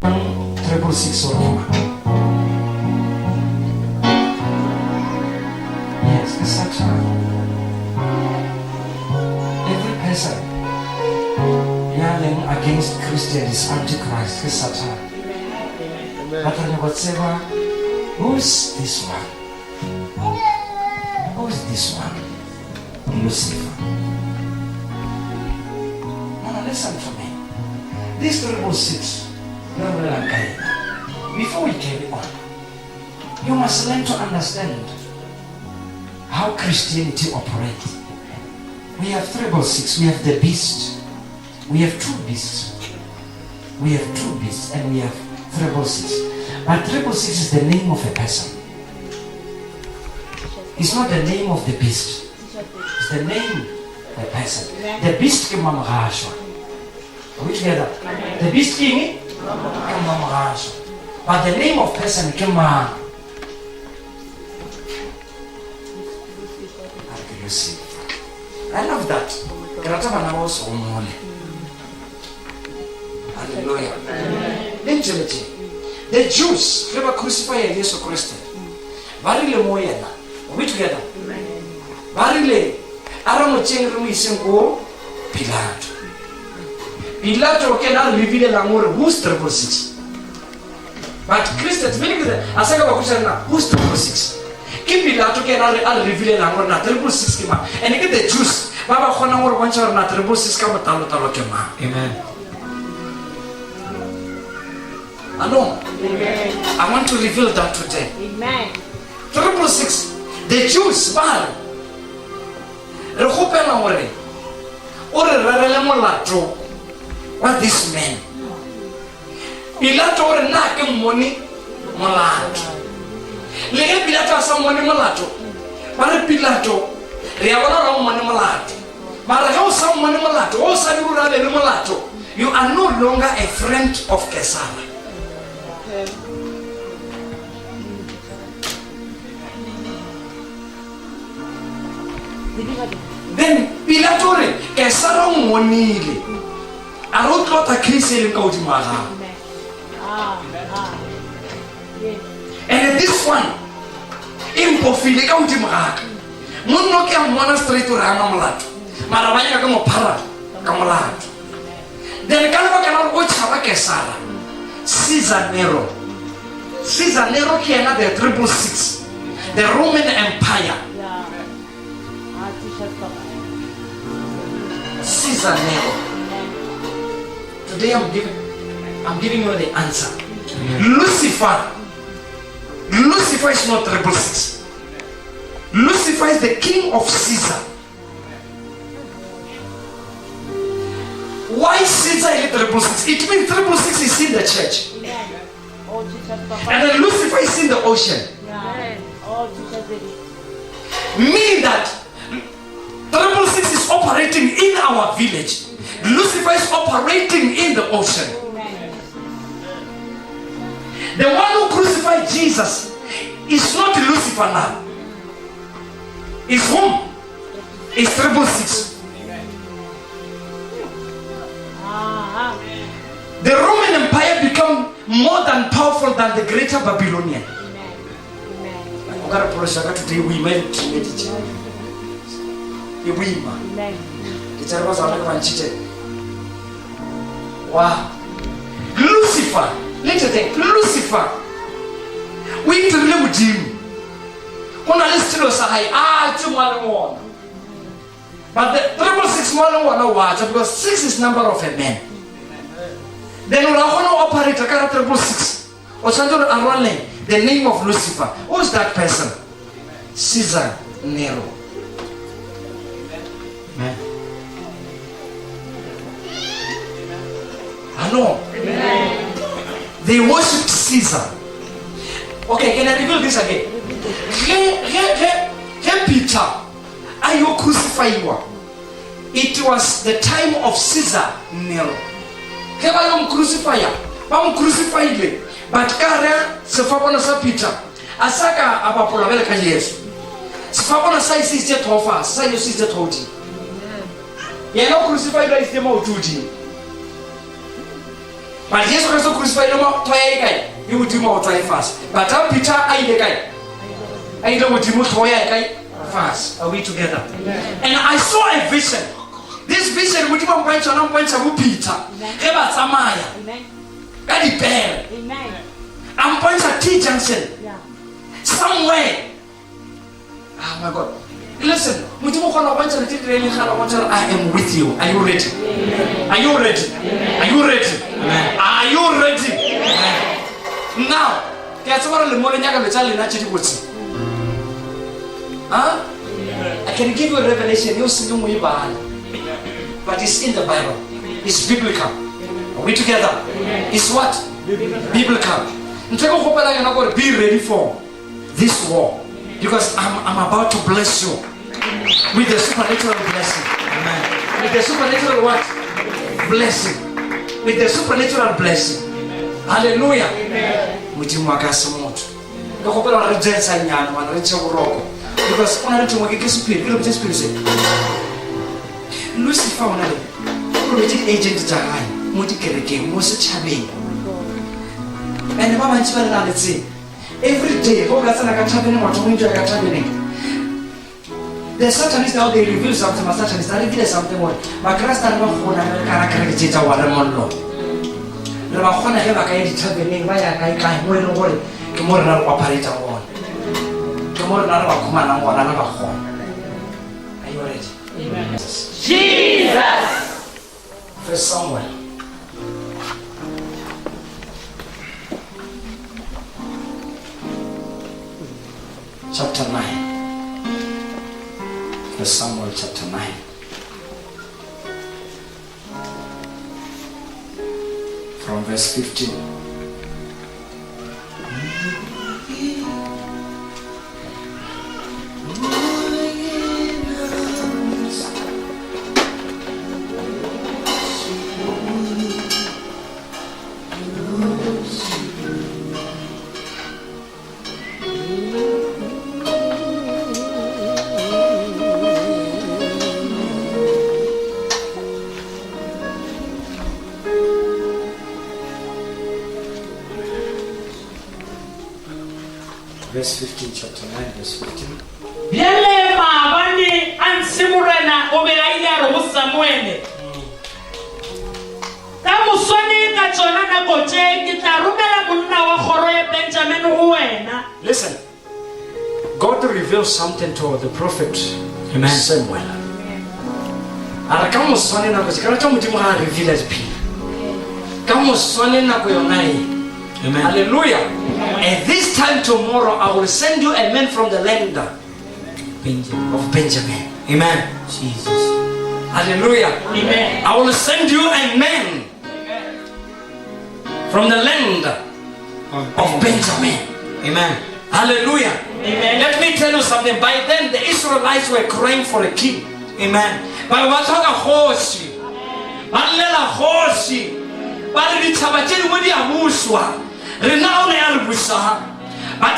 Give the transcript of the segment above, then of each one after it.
666 or more. Yes, it's such a... Every person yelling against Christians, antichrist, it's such a... But when you would say, well, who's this one? Who's this one? Lucifer. Now listen to me. These 666, before we carry on, you must learn to understand how Christianity operates. We have 666, we have the beast, we have two beasts. We have two beasts and we have 666. But 666 is the name of a person. It's not the name of the beast. It's the name of the person. The beast came from Rashwa. Are we together? The beast king came from Rashwa. But the name of person came from Lucifer. I love that. Hallelujah. The Jews never crucified Jesus Christ. Varile moyena. Are we together? Varile. Aramo chengru isengo Pilato. Pilato cannot reveal l'amore who's 666. But Christians, meaning that asaka bakusana who's 666. Ki Pilato cannot reveal l'amore na 666 kima. And get the Jews. Baba khona ngore bontsha na 666 ka motalo kema. Amen. Alone. Amen. I want to reveal that today. Amen. 666. The Jews, bar. Rehopela hore. Ore rarele molato. What this man? Pilato ore na ke moni molato. Le Pilato sa moni molato. Bare Pilato re ya bona ra moni molato. Mara ga o sa moni molato, o sa dirura le molato. You are no longer a friend of Caesar. Then Pilato Caesar monile. A rotlota Christian ka odimara. And this one impofile ka odimara. Monno ke mona straight to rama molato. Mara banya ka mo phara ka molato. Then kana ba kana go tshaba Caesar. Caesar Nero. Caesar Nero ke ena the 666. The Roman Empire. Caesar Nero. Today I'm giving you the answer. Lucifer is not 666. Lucifer is the king of Caesar. Why Caesar is 666? It means 666 is in the church. And then Lucifer is in the ocean. Meaning that 666 is operating in our village. Lucifer is operating in the ocean. The one who crucified Jesus is not Lucifer now. It's whom? It's 666. The Roman Empire became more than powerful than the greater Babylonian. Wow. Lucifer. Let's take Lucifer. We to live with him. But the 666 because 6 is number of a man. Then we are going to operate a 666. Or the name of Lucifer. Who's that person? Caesar Nero. Amen. Hello. Amen. They worshipped Caesar. Okay, can I reveal this again? Peter, are you crucified? It was the time of Caesar Nero. Keba crucified. But kare sefapona sa Peter. Asaka abapola vele ka Yesu. Sefapona sa isiste thofa, sa Yesu isiste thoti. Yena crucified is the mautudi. But Jesus Christ crucified no more toy guy. You would do more try fast. But I'm Peter, I the guy. I know what you would toy guy fast. Are we together? And I saw a vision. This vision would even point on Peter. Eba Samaya. Daddy Bear. I'm pointing at T Junction. Somewhere. Oh my God. Listen, I am with you. Are you ready? Are you ready? Are you ready? Are you ready? Now, I can give you a revelation. But it's in the Bible. It's biblical. Are we together? It's what? Biblical. Be ready for this war. Because I'm about to bless you with the supernatural blessing. Amen. With the supernatural what? Blessing. With the supernatural blessing. Hallelujah. Because Lucifer agent and every day, the Satanists now they reveal something, Satanists they reveal something more. But Christ and character water monlo. The Mahona have a kind of traveling by a kind of worry. Tomorrow operate on one. Tomorrow another command on one another horn. Are you ready? Amen. Jesus! First Samuel. Chapter 9. First Samuel chapter 9. From verse 15. Verse 15, chapter 9, verse 15. Listen, God revealed something to the prophet Samuel. Amen. Hallelujah. And this time tomorrow I will send you a man from the land of Benjamin. Amen. Jesus. Hallelujah. Amen. I will send you a man from the land of Benjamin. Amen. Hallelujah. Amen. Let me tell you something. By then the Israelites were crying for a king. Amen. But what a horsey. But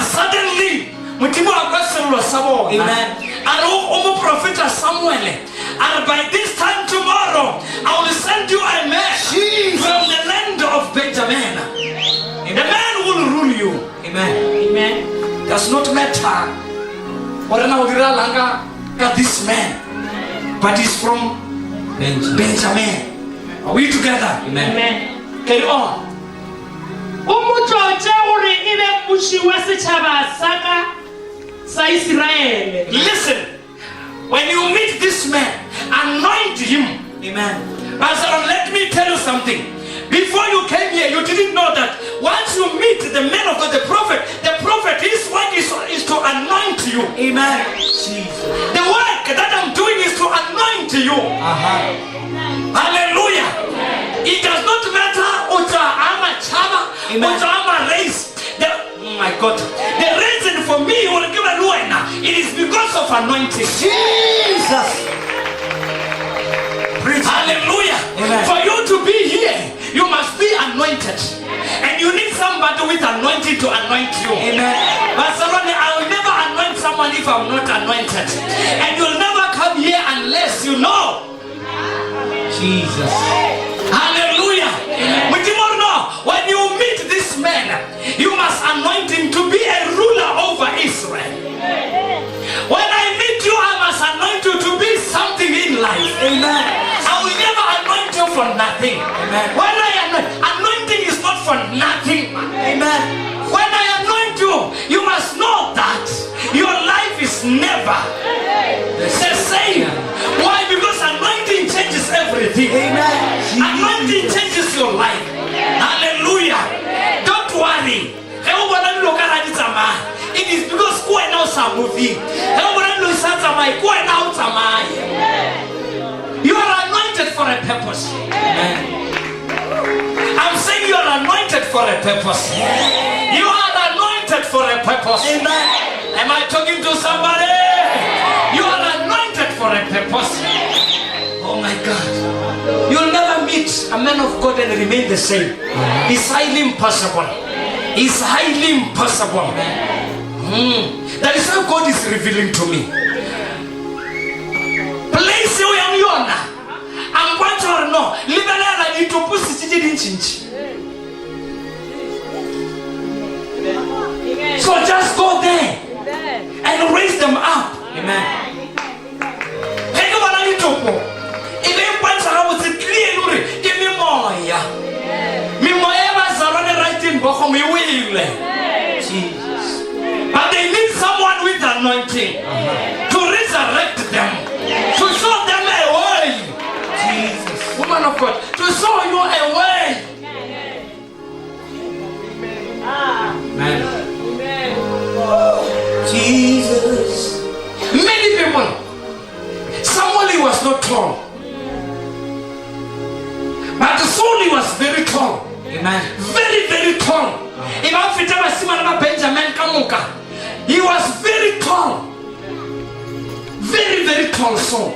suddenly, amen. And prophet Samuel, and by this time tomorrow, I will send you a man from the land of Benjamin. The man will rule you. Amen. Amen. Does not matter what this man, but he's from Benjamin. Are we together? Amen. Carry on. Listen, when you meet this man, anoint him. Amen. Pastor, let me tell you something. Before you came here, you didn't know that once you meet the man of God, the prophet, his work is to anoint you. Amen. Jesus. The work that I'm doing is to anoint you. Hallelujah. It does not matter what I'm a race. Oh my God. The reason for me will give a luena. It is because of anointing. Jesus. Hallelujah. Amen. For you to be here, you must be anointed. And you need somebody with anointing to anoint you. Amen. Barcelona, I will never anoint someone if I'm not anointed. And you'll never come here unless you know. Jesus. Hallelujah. Amen. anointed for a purpose. You are anointed for a purpose. Am I talking to somebody? You are anointed for a purpose. Oh my God. You'll never meet a man of God and remain the same. It's highly impossible. It's highly impossible. That is how God is revealing to me. Place you am yona. I'm going to know. Liberala you to push it in change. So just go there and raise them up. Amen. Take over a little more. Even once I was clear, give me more. Me more ever surrounded writing book me will. Jesus. But they need someone with anointing to resurrect them, to show them a way. Jesus. Woman of God, to show you a way. Amen. Jesus. Many people. Samuel was not tall, but Saul was very tall. Amen. Very, very tall. Benjamin Kamuka. He was very tall. Very, very tall Saul.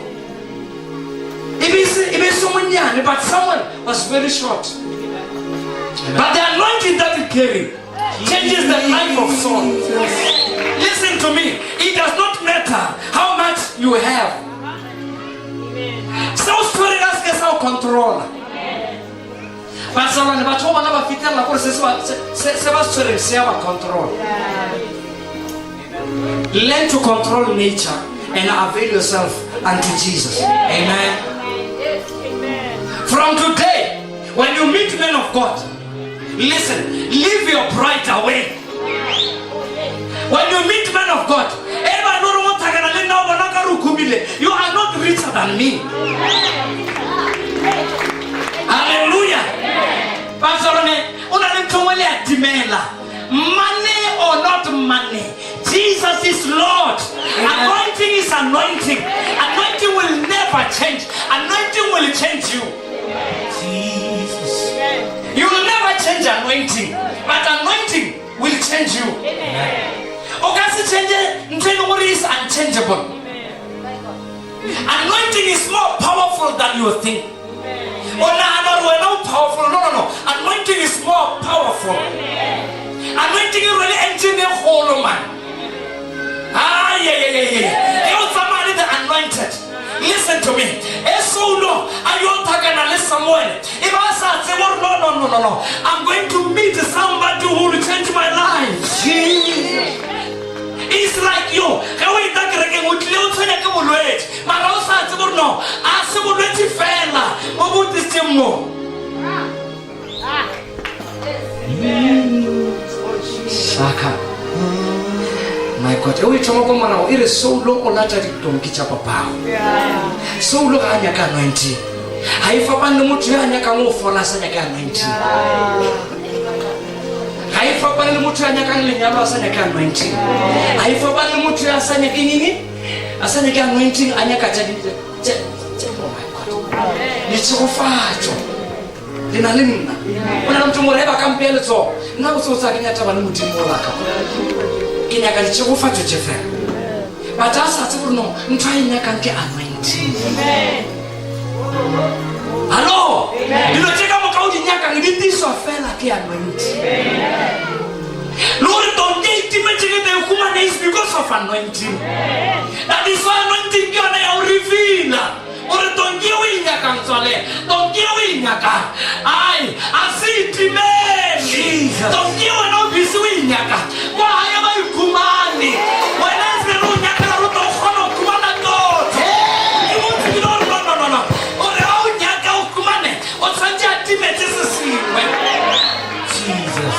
But Samuel was very short. But the anointing that he carried changes the life of Saul. Listen to me. It does not matter how much you have. Saul story is our control. But someone but woman never fit in la course se control. Learn to control nature and avail yourself unto Jesus. Amen. From today, when you meet men of God, listen, leave your pride away. When you meet men of God, you are not richer than me. Hallelujah. Money or not money, Jesus is Lord. Anointing is anointing. Anointing will never change. Anointing will change you. Jesus. You will never change anointing, but anointing will change you. What is unchangeable? Anointing is more powerful than you think. We're not powerful. No. Anointing is more powerful. Anointing is really entering the whole man. You somebody the anointed. Listen to me. Are you talking to someone? If I say, no. I'm going to meet somebody who will change my life. Jesus. It's like you. Saka. My God, it is so low or not that it don't get up a power. So low on your anointing. I found the Mutuana can move for us and I can anointing. I found the Mutuana can live and I can anointing. I found the Mutua Sanakini, a Sanaka anointing and Yakata. Oh my God, it's so far. When I'm to whatever compare it all, now so talking at a Mutimolaka. In a Galicia to Jeff. But as I know, I'm trying to get anointing. Hello? You know, take up a county yak and get this or fell like anointing. Lord, don't get to mention the woman is because of anointing. That is why anointing can reveal. Or don't give in your console. Don't give in your car. I see it, man. Don't give an office in your car. Why am I Kumani? When I say, no, Kumana God. You want to be no. Or how Yaka Kumane. Or Sanja Timetis. Jesus.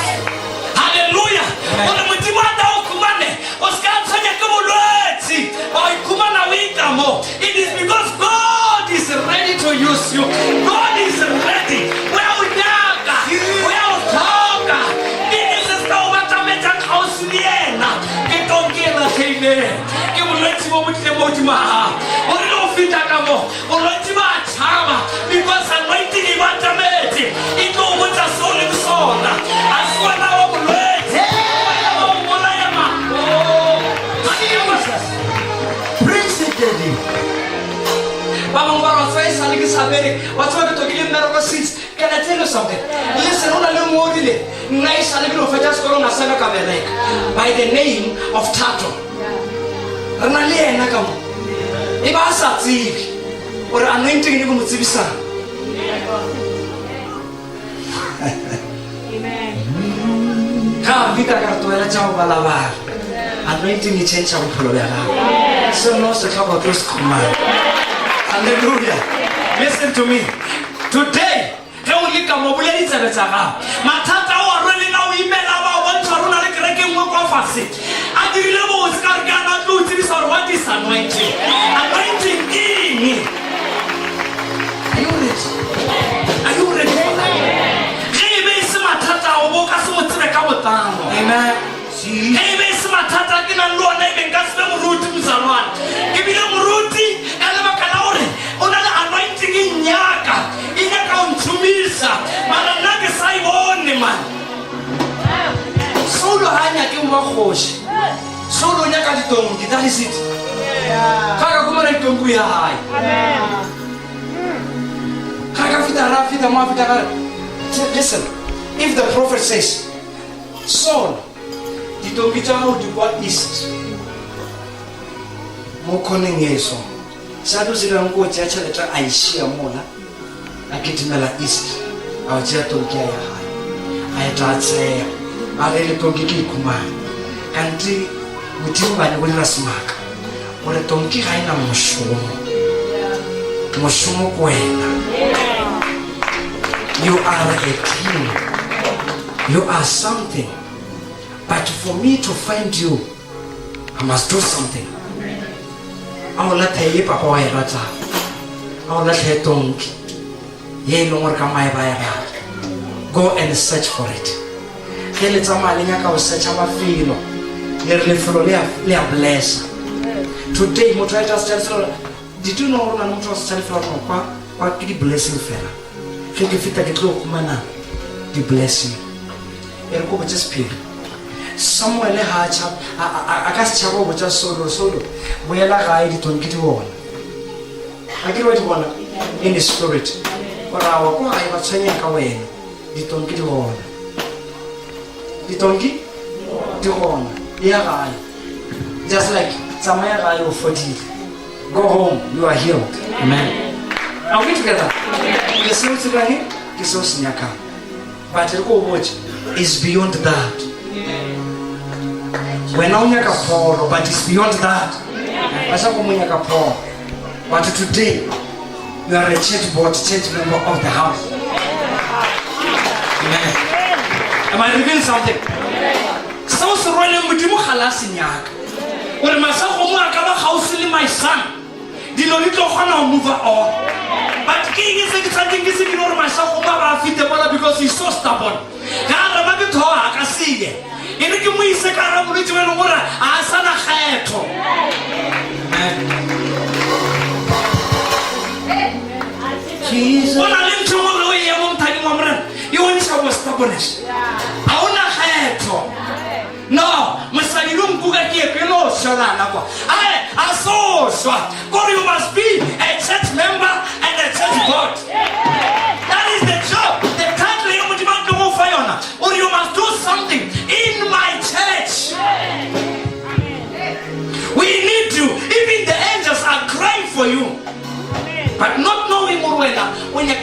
Hallelujah. Or the Mutimata Kumane. Or Scansanya Kumulati. Or Kumana Wikamo. It is because God is ready to use you. God is ready. Well, talk. This is no matter metal house Liena. Get on Gila Kane. You will let you with the Motima. Or no Fitagamo. Or Lotima Chama. Because anointing in Matameti. It go with a soul and soul. Eric. What's what to give me seats? Can I tell you something? Listen, on a little more delay. Nice, a little of a just going by the name of Tato. Ranalia Nakam. If I saw or anointing you with Sibisa. Come, Vita Cartuela Chaubalava. Anointing the change of Polola. So knows the top of those command. Hallelujah. Listen to me. Today, only come over Matata or really now email about one to run a cracking work of us. And the level is Gargana do this or what is anointing? Anointing in. Are you ready? Are you ready for that? Matata or Bokas with the Kawatano. Amen. Hey, Miss Matata can alone and gas them root to Zaran. Give me them rooty and a calori. On an anointing in Yaka. In a count to Misa. Mananaga Sai man. Solo Hanya can walk hosh. Solo Yakatong, that is it. Kakakumare Tunguya high. Kakafita Rafita Mafita. Listen, if the prophet says, Saul, Ditongita how to what east. Mokoning yeso. Sadu zilango chacha letra aishia mona. Akitimela east. Awajia tongia ya hai. Ayatatseya. Alele tongiki kumani. Kanti mutimu gani wali rasmaka. Wale tongi haina mshumu. Mshumu kwena. You are a king. You are something. But for me to find you, I must do something. I will let her papa rata. I will let her tongue. Ye no more come my go and search for it. Tell it somebody I search our feel. They are blessed. Today, Motritas tells did you know that Motros tells what did blessing fella? Think if it get low, mana, the blessing. And go just speak. Somewhere le hacha akasichabo bucha solo where la guide to get on. I get what you want in the spirit. But our kwa I was saying kawen the tongi to on. The tongi to on. Yeah, just like Samaya guy of 40. Go home, you are healed. Amen. Are we together? The soul to him, the soul nyaka. But the go watch is beyond that. When I'm Paul, but it's beyond that. But today, you are a church board, church member of the house. Amen. Am I revealing something? So surrounding with you, Halasinyak. When my son, house in my son, the Lolito Hana move on. But King is something is ignoring myself because he's so stubborn. I can see it. If you miss a car of ritual water, I saw a hat. Jesus, when I didn't throw away a long time, you want to show stubbornness. I want a hat. No, Mr. Yum Bugaki, you know, Shalana. I saw, for you must be a church member and a church God. That is the job. The title you must go for or you must do something in my church. We need you. Even the angels are crying for you. But not knowing when you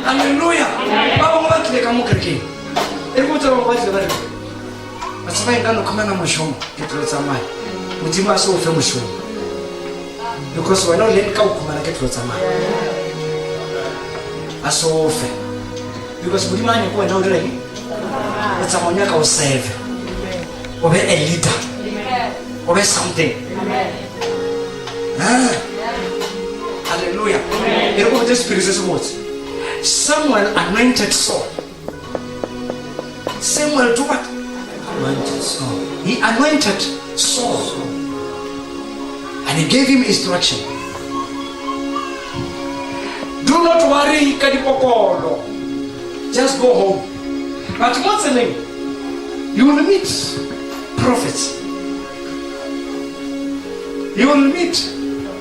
hallelujah. Baba mwati le kamukriki. Ekuta mwati le. Asema ngano kama na mushomo kitolo tsamai. Mutima so fe mushomo. Because we don't let ka ukumana kitolo tsamai. Aso fe. Because mutima ni ko ndo ndire. It's a monyaka o save. Obe a leader. Obe something. Hallelujah. You know what this spirit is about? Someone anointed Saul. Samuel do what? Anointed Saul. He anointed Saul. And he gave him instruction. Do not worry, Kadipokolo. Just go home. But what's the name? You will meet prophets. You will meet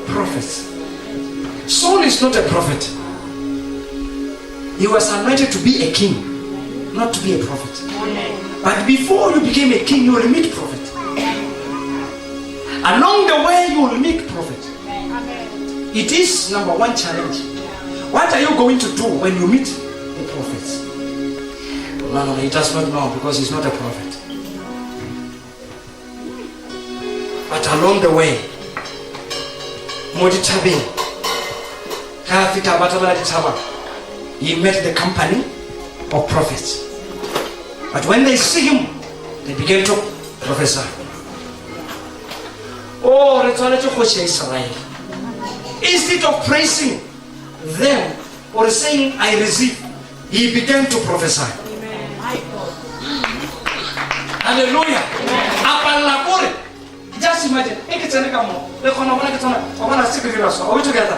prophets. Saul is not a prophet. He was anointed to be a king, not to be a prophet. But before you became a king, you will meet prophet. Along the way, you will meet prophet. It is number one challenge. What are you going to do when you meet the prophets? No, he does not know because he's not a prophet. But along the way, he met the company of prophets. But when they see him, they begin to prophesy. Oh, Israel. Instead of praising them or saying, I receive, he began to prophesy. Hallelujah. Just imagine. Are we together?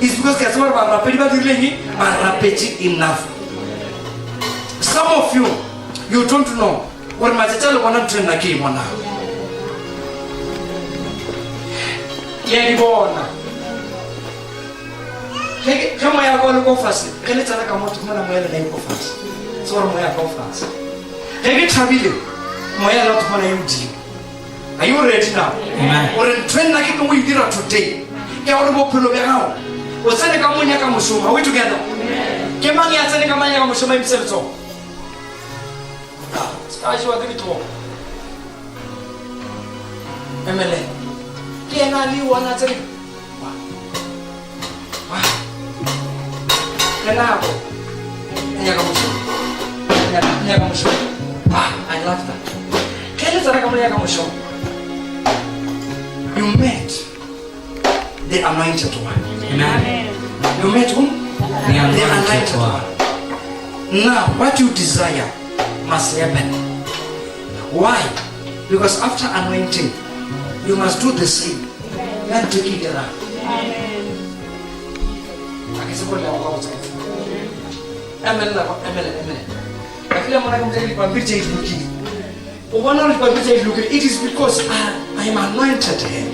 It's because enough. Some of you don't know what my child wanted to train came on now. Come on, go fast. Can it come out to my go fast? So I'm going to go fast. Can you travel? My lot of money. Are you ready now? Or in train like we did today. Are we together? I love that. You met the anointed one. Amen. You met whom? The anointed one. Now, what you desire must happen. Why? Because after anointing, you must do the same. Then take it around. It is because I am anointed here.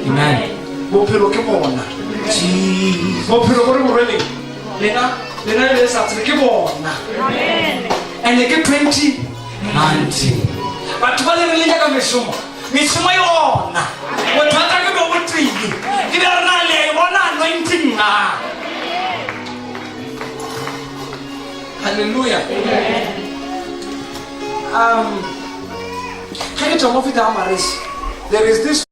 Amen. And they get 20 19. but what are really going to show? Miss my own. What are you going to treat? You are not anointing. Hallelujah. Can you tell me if there is this